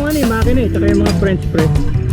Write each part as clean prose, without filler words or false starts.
yung ano, yung makina eh, tsaka yung mga French press.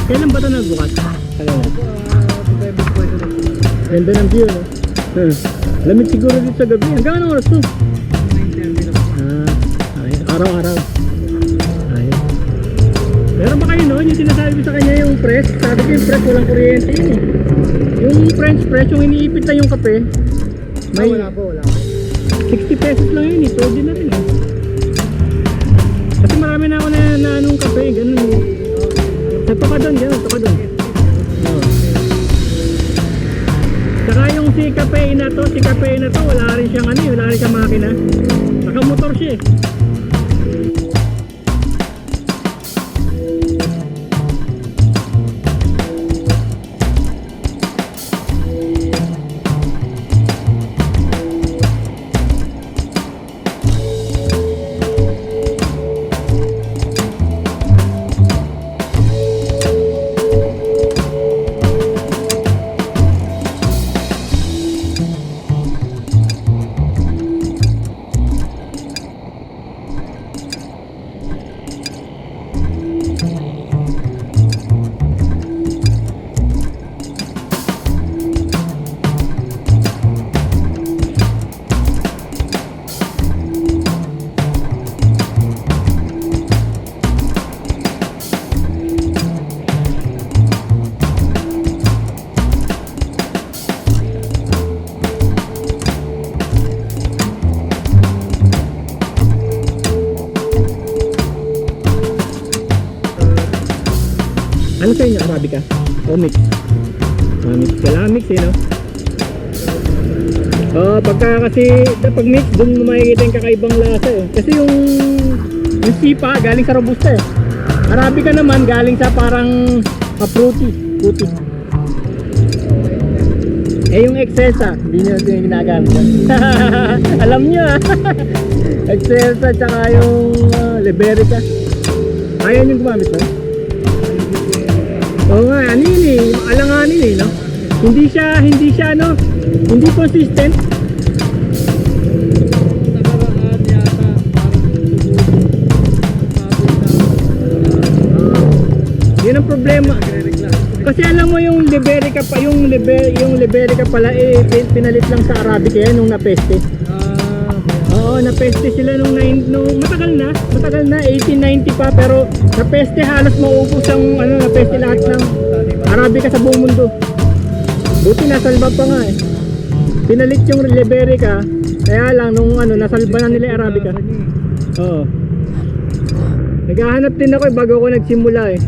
Kailan ba ito nagbukas? Kanina. Ganda ng view, no? Lamig siguro dito sa gabi. Hanggang anong oras to? Ayun. Araw-araw. Ayun. Pero ba kayo noon, yung sinasabi ko sa kanya yung press, sabi ko yung press walang kuryente yun eh. Yung French press, yung iniipit na yung kape, may Wala po. 60 pesos lang yun eh, pwede na rin eh. Kasi marami na ako na anong kape, ganun eh. Sa ka doon, ganun, ka doon. Saka yung si kape na to, wala rin siyang ano eh, wala rin siyang makina. Nakamotor siya eh. Ano sa inyo? Arabica? O mix? Mix. Kailangan mix eh, no? Pagka kasi pag mix, dun mo makikita yung kakaibang lasa eh. Kasi yung sipa galing sa robusta eh. Arabica naman galing sa parang fruity. Eh yung Excelsa, hindi nyo ito yung ginagamit. Alam nyo ah. Excelsa tsaka yung Liberica. Ayaw nyo gumamit no? Oo nga, ano yun eh, alanganin eh, no? Hindi siya, no? Hindi consistent. Nakaraan yata, Yun ang problema. Kasi alam mo yung Liberica pa, yung Liberica pala eh, pinalit lang sa Arabica yan nung napeste. Oo, napeste sila nung matagal na, 1890 pa, pero napeste halos maubos ang napeste lahat ng Arabica sa buong mundo. Buti nasalba pa nga eh. Pinalit yung Liberica, kaya lang nung nasalba na nila yung Arabica. Oo. Naghahanap din ako bago ako nagsimula eh.